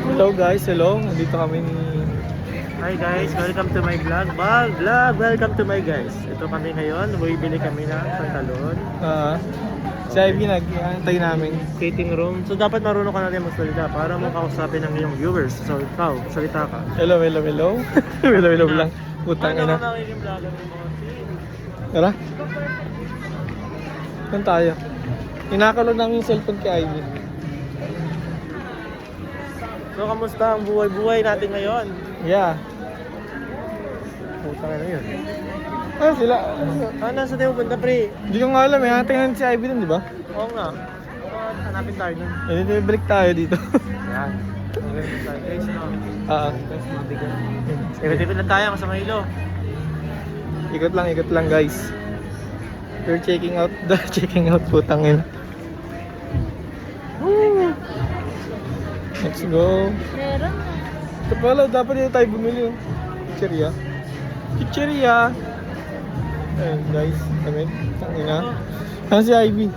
Hello guys, hello. Nandito kami ni... Hi guys, welcome to my vlog. Welcome to my guys. Ito kami ngayon, bumibili kami ng pantalon. Si Ivy nag-antay namin. Skating room. So dapat marunong ka natin magsalita para makausapin ng iyong viewers. So ikaw, salita ka. Hello, hello, hello. Hello, hello lang. Putang Ano ina. ka magiging vlogger ng mga team? Tara. Saan tayo? Inakalog namin yung cellphone kay Ivy. So kamusta ang buhay-buhay natin ngayon? Yeah. Putang ina yun. Ah, sila. Nasa tayo punta pre? Hindi ko nga alam eh. Tingnan si Ivy dun, di ba? Oo nga. Hanapin tayo nun. Eh, balik tayo dito. Yan. Maganda tayo guys, no? Ah. Guys, mabigat. Ikot-ikot lang tayo sa Manilo. Ikot lang guys. We're checking out putang ina. Woo! Let's go. Meron na. Ito pala, dapat dito tayo bumili. Chicheria. Chicheria. Ayun guys, kami. Tangina. Ano si Ivy?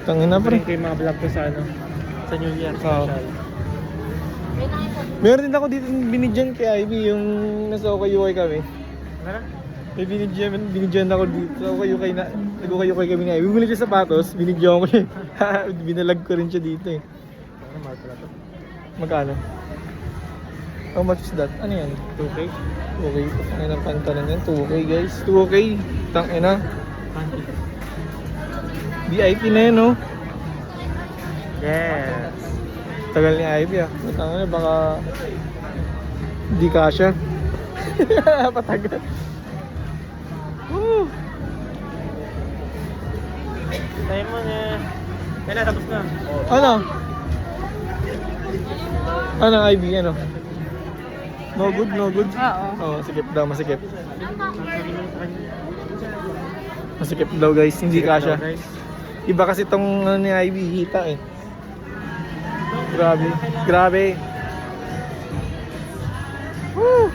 Tangina pre. Rin ko yung mga vlog ko sa ano, sa New Year Oo. special. Meron din ako dito binidyan kay Ivy yung nasa Okayukay kami. Meron? May binidyan ako dito sa Okayukay na nag-Okayukay kami ni Ivy. Bumili siya sapatos, binidyan ko siya. Binalag ko rin siya dito eh. Ano, mahal pala to? Magkano? How much is that? Ano yan? 2K? 2K. Ano ng pantalan yan? 2K guys. 2K. Tangina. VIP na yun oh. Yes! Tagal ni Ivy ah. Tangina baka hindi kasya. Patagal. Woo! Tayo mo na. Yan na, tapos na. Ano? Ano Ivy? Ano? No good, no good? Oo. Oo, masikip daw, masikip. Masikip daw guys, hindi kasya. Guys. Iba kasi tong ano ni Ivy, hita eh. Grabe, grabe. Woo!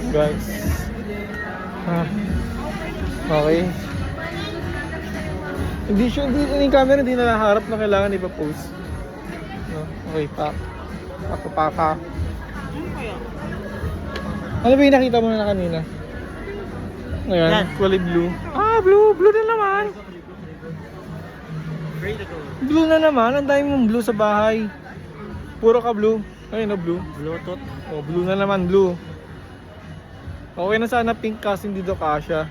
Guys. Ah. Okay. Hindi yung camera hindi na naharap na kailangan ipa-post. No? Okay, pa. Ano ba yung nakita mo na kanina? Ngayon, Yan. kulay blue. Ah, blue na naman. Ready to go. Blue na naman, ang dami mong blue sa bahay. Puro ka blue. Ayun no, blue. Bluetooth. Oh, blue na naman, blue. Okay na sana pink kasi hindi daw kasya.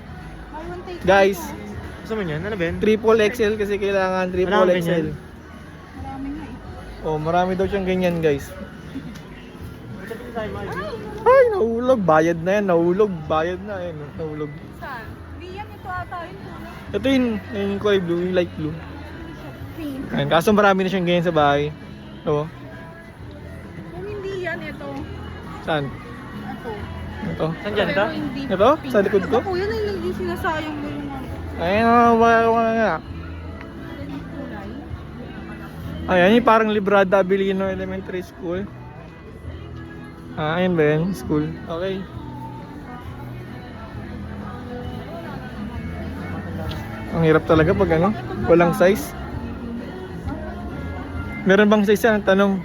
Guys, Gusto mo yan? Ano Ben? triple XL kasi kailangan triple Marami XL. Marami nga eh. Oh, marami daw siyang ganyan, guys. Sabi tayo mo, Ivy. Ay, nahulog. Bayad na yan. Nahulog. Bayad na. Ayun, nahulog. Saan? Hindi yan. Ito ata yun. Ito yung kulay blue, yung light blue. Pink. Ayun, kaso marami na siyang ganyan sa bahay. Oo. Kung hindi yan, ito. Saan? Ito. Ito? Saan dyan ka? Pero hindi Ito? pink. Sa likod ko? Ako yun ay hindi sinasayang mo yung mga Ayun, wala nga. ganyan kulay. Ayan, yung parang Librada Abilino Elementary School. Ah, ayun ba yun? School. Okay. Ang hirap talaga pag ano, walang size. Meron bang size yan? Tanong.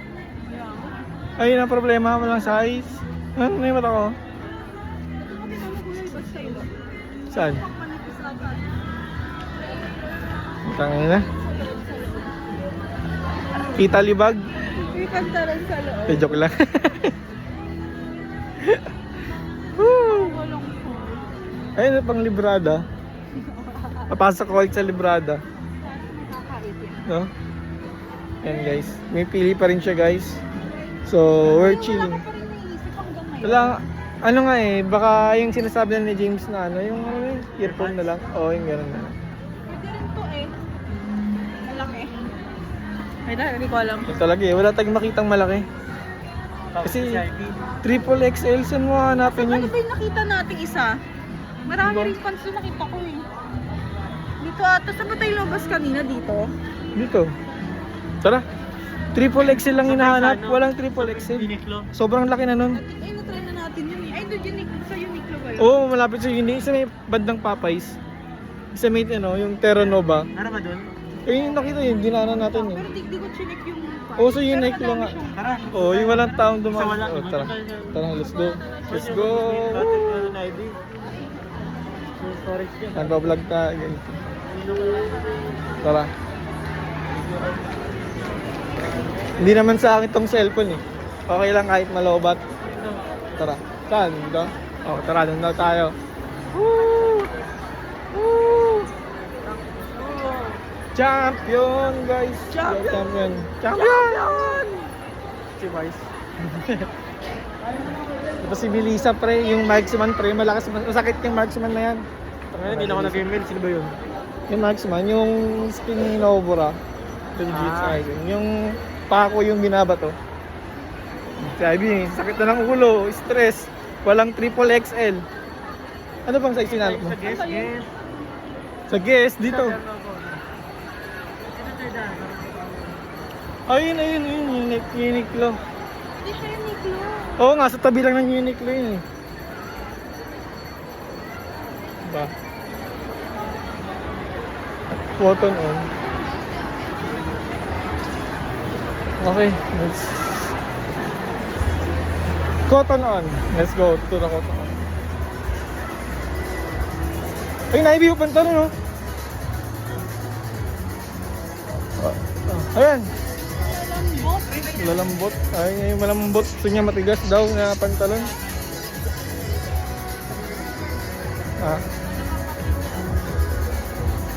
Ayun ang problema, walang size. Ano yung mata ko? Bakit ano kulay ba sa'yo? Saan? Manipis ata. Tangin na. Kita libag? May pantalan sa loob. Joke lang. Woo! Walang po. Ayun pang Librada. Papasok ko ulit sa Librada. Nakakaitin. No? Ayan guys. May pili pa rin siya guys. So, we're chilling. Wala ka pa rin naisip hanggang ngayon. Wala, ano nga eh, baka yung sinasabi na ni James na ano, yung ano yun, earphone na lang. Oo, yung gano'n na. Pwede rin to eh. Malaki. Ay dahil, hindi ko alam. Ito talaga eh, wala tayong makitang malaki. Kasi, Si Ivy. triple XL, saan mo hanapin Ano yun? ba yung nakita nating isa? Marami Diba? rin pants na nakita ko eh. Dito ata, saan ba tayo lumabas kanina dito? Dito. Tara. Triple XL lang Sa hinahanap, ano? walang triple XL. Uniqlo. Sobrang laki na nun. Ay, na-try na natin yun eh. Ay, doon Uniqlo, sa Uniqlo ba Oo, malapit sa Unity. Isa may bandang Popeyes. Isa may ano, yung Terra Nova. Meron ba dun? Eh, yung nakita yun, dinaanan natin Pero eh. di ko chinek yung Oo, so Unite lang nga. Tara. Oo, yung walang taong Sa dumaan. wala. Oh, tara. Tara, let's go. Let's go. ID. Storage niya. Nagpa-vlog tayo. Tara. Hindi naman sa akin tong cellphone eh. Okay lang kahit malobat. Tara. Saan? Dito? Oh, tara, doon daw tayo. Woo! Woo! Champion, guys! Champion! Champion! Si Vice. Ito si Melissa, pre. Yung marksman, pre. Malakas, masakit yung marksman na yan. Hindi na ako nag-email. Sino ba yun? Yung marksman, yung skin ni Nobura. Ito yung Jitsu Kaisen. Yung pako yung binabato. Sabi, sakit na ng ulo, stress. Walang triple XL. Ano bang size sinalap mo? Sa guest. Sa guest, dito. Ayun, Uniqlo. Hindi siya yung Niklo. Oo nga, sa tabi lang ng Uniqlo yun eh. Diba? Cotton on. Okay, let's... Cotton on. Let's go to the cotton on. Ay, naibi yung pantalon, no? Ayan. Malambot. Ay, yung malambot. Gusto niya matigas daw na pantalon. Ah.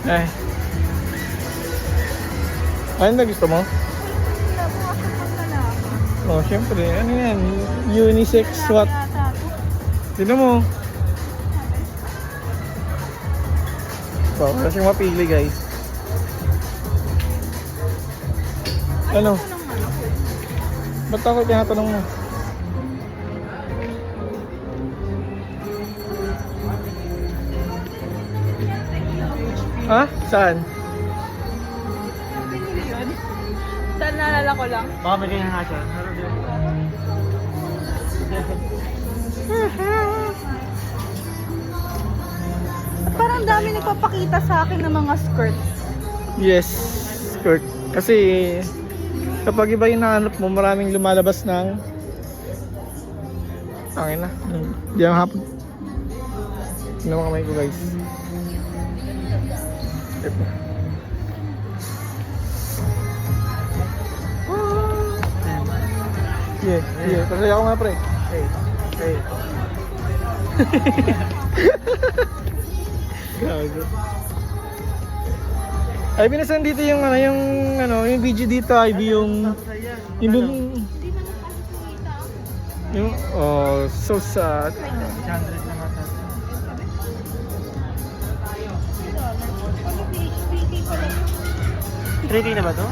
Ay. Ayun na gusto mo? Oh, syempre. Ano yan? Unisex SWAT. Tignan mo. So, wala siyang mapili, guys. Ano? Ba't ako tinatanong mo? Ha? Saan? Saan naalala ko lang? Baka may ganyan nga siya. Meron din. At parang dami nagpapakita sa akin ng mga skirt. Yes, skirt. Kasi kapag iba yung nahanap mo, maraming lumalabas ng angin na. Di ang hapon. Tignan mo kamay ko, guys. Ito. Yeah. Pasaya ako nga, pre. Hey. Gago. Ay, binasan dito yung yung video dito, Ivy, yung Hindi naman kasi kumita ako. oh, so sad. 600 na mata. PHP pala. 3K na ba to?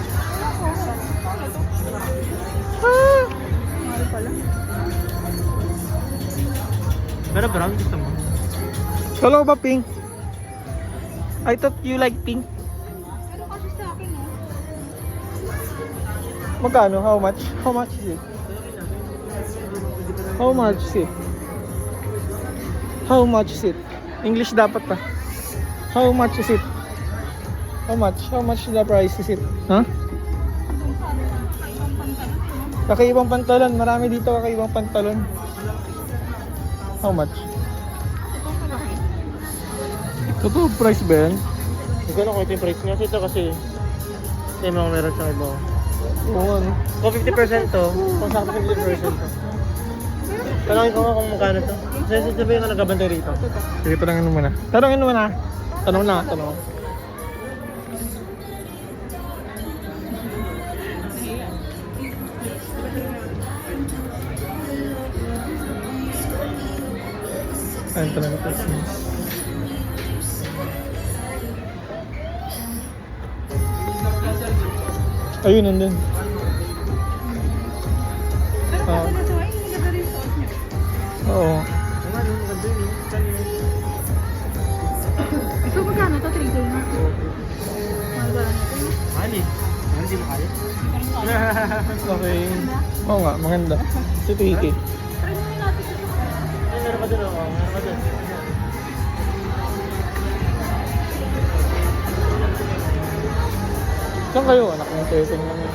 Mahal pala. Pero brown gusto mo? Kala ko ba pink? I thought you like pink. Pero kasi sa akin, no? Magkano? How much? How much is it? How much is it? How much is it? English dapat pa. How much is it? How much? How much the price is it? Huh? Kakaibang pantalon. Marami dito kakaibang pantalon. How much? Totoo price ba yan? Hindi ko alam kung ito yung price niya. Ito kasi ito yung mga meron sa iba. Oo, ano? Kung 50% to, kung sakto 50% to. Tanongin ko nga kung magkano to. Sabihin ko nagkabantay rito. Sige, tanongin mo muna. Tanongin mo muna. Tanong na, tanong. Ayun talaga price niya. Ayun, nandun. Pero Ah. kasi na ito, ay, hindi na rin suot niya. Oo. Ang ano, maganda yun. So, magkano to? 3K na? Mahal ba lang ito? Mahal eh. Hindi mo kaya. Okay. Oo nga, maganda. Si 3K. Try mo natin ito. Ay, meron ka dun oh. Meron ka dun. Saan kayo? Anak ng testing namin.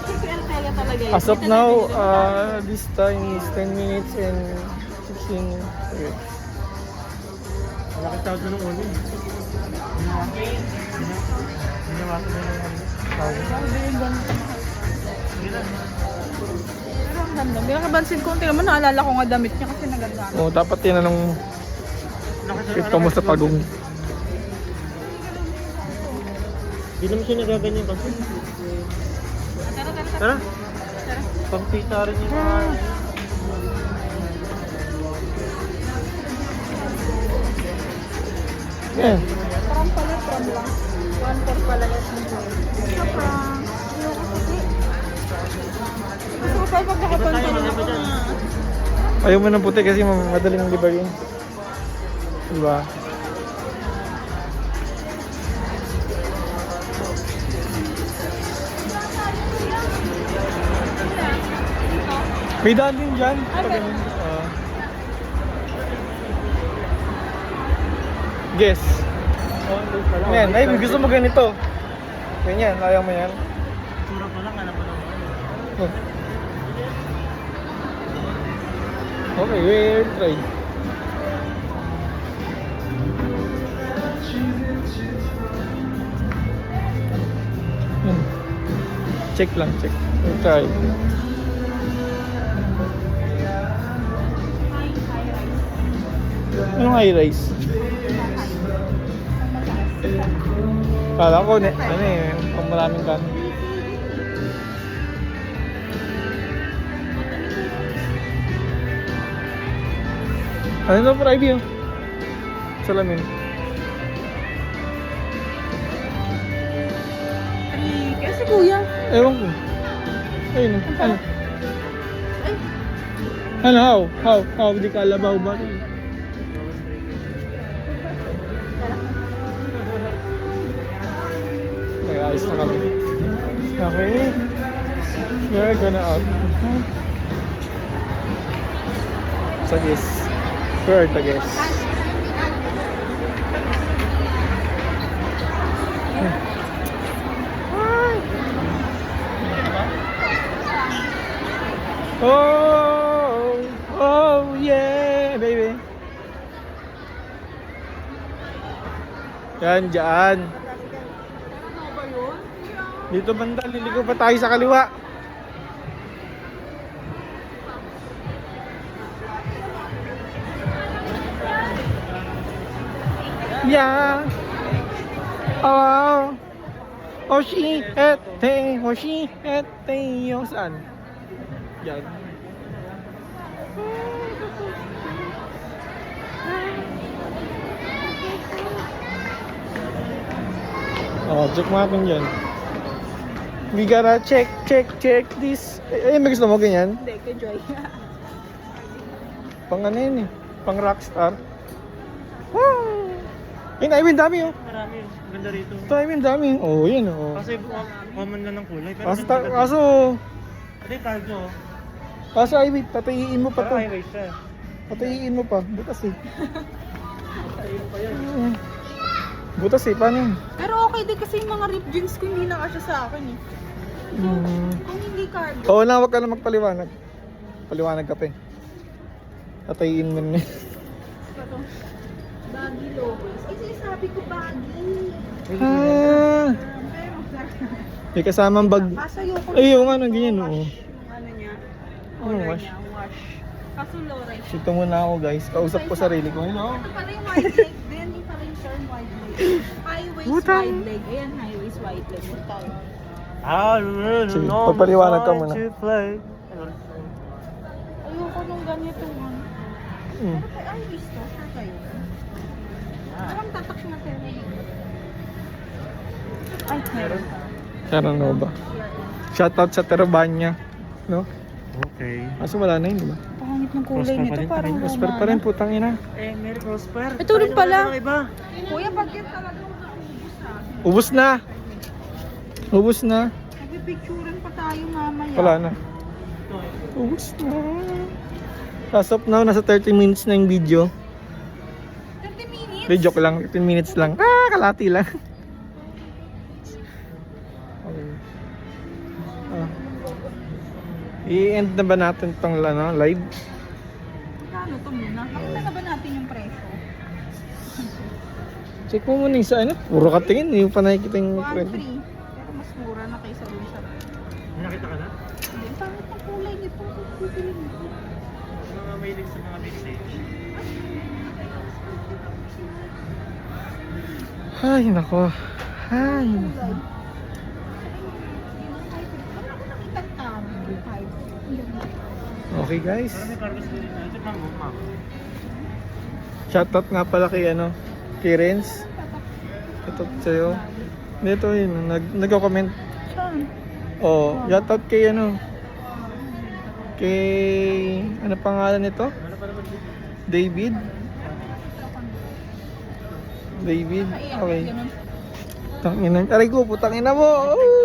Si Artelia talaga yun. As of now, this time is 10 minutes and 16 minutes. Okay. Malaki tawag na nung ulo. Ginawa ko na yung tawag. Grabe yung ganda. Sige na. Pero ang ganda. Bilang kabansin ko, tingnan mo, naalala ko nga damit niya kasi naganda. Oh, dapat tinanong kahit kamusta pagong. Hindi naman siya nagaganyan kasi. Tara, tara, tara. Tara. Tara. Pangpita rin yung mga... Yeah. Prom pala, prom lang. 1-4 pala yan. Sa prom. Ayoko kasi. Gusto ko pa pag nakapantalon ako na. Ayaw mo ng puti kasi madaling libagin. Diba? May daan din dyan. Guess. Yan, ay gusto mo ganito. Ganyan, ayaw mo yan. Tura pa lang, alam mo naman. Oh. Okay, we'll try. Hmm. Check lang, check. We'll try. Anong high rise? Kala ko, ano eh, pang maraming kanin. Ano na for idea? Salamin. Kasi kuya. Ewan ko. Ayun. Ano? Ay, Ano? How? Di ka alabaw ba? Okay, ayos na kami. Okay. We're gonna out. So guys, we're the guys. Oh yeah, baby. Yan, dyan. ano ba yun? Dito banda, liligo pa tayo sa kaliwa. Yeah. Oh. Oshihete, yung saan? Yan. Oh, check mo natin yan. We gotta check this. Eh, may gusto mo ganyan? Hindi, kay Joy. Pang ano yun eh. Pang rockstar. Wow! Ayun, ayun, dami oh. Marami. Ganda rito. Ito, ayun, dami. Oh, yun oh. Kasi common lang ng kulay. Pero Kaso, Ano yung tawag nyo? kaso Ivy, tatayiin mo pa to. Parang high-rise siya. Patayiin mo pa. Butas eh. Butas eh, paano yun? Pero okay din kasi yung mga ripped jeans ko hindi na kasya sa akin eh. Kung hindi cargo. Oo na, wag ka na magpaliwanag. Paliwanag ka pa eh. Tatayiin mo na. Ito. Baggy logos. Ay, sinasabi ko baggy. Ah, Pero, may kasamang bag. kaso ayoko. Ay, yung ano, ganyan oo. Yung ano niya. Anong Color wash? niya, wash. Kaso low rise. Ito muna ako guys. Kausap ko sarili ko. Hello? Ito pala yung wide leg din. Hindi pala yung term wide leg. High waist Butang. wide leg. Ayan, high waist wide leg. Butang. Sige, pagpaliwanag ka muna. Ayoko nung ganito man. Hmm. Pero kay high waist to, sure kayo. Parang tatak siya na pero. Ay, meron. Terranova. Shoutout sa Terabanya. No? Okay. Kaso wala na yun, di ba? Pangit ng kulay Prosper pa nito. rin, Parang Prosper pa rin, putang ina. Eh, Merry Prosper. Ito rin pala. Ano iba? Kuya, bakit talagang naubos ah? Ubus na! Ubus na. Nagpipicturean pa tayo mamaya. Wala na. Ubus na. As of now, nasa 30 minutes na yung video. Hindi, joke lang. 15 minutes lang. Kalati lang. Okay. I-end na ba natin tong live? Ano to muna? Nakita na ba natin yung presyo? Check mo muna yung sa ano. Puro katingin. Yung pa nakikita yung 1.3. kwento. Pero mas mura na kaysa dun sa... May nakita ka na? Hindi, pangit ang kulay nito. Bibili nito. Mga mahilig sa mga vintage. Ay, nako. Ay, nako. Kulay. Wala ko nakitang tama. 5. Okay guys. Pero may cargo din na. Ito pang mama. Shoutout nga pala kay kay Renz. Shoutout sa'yo. Dito yun, nagko-comment. Saan? Oh, shoutout kay kay ano pangalan nito? Ano pa naman dito? David. David. Okay. Tangina. Aray ko, putang ina mo. Oh!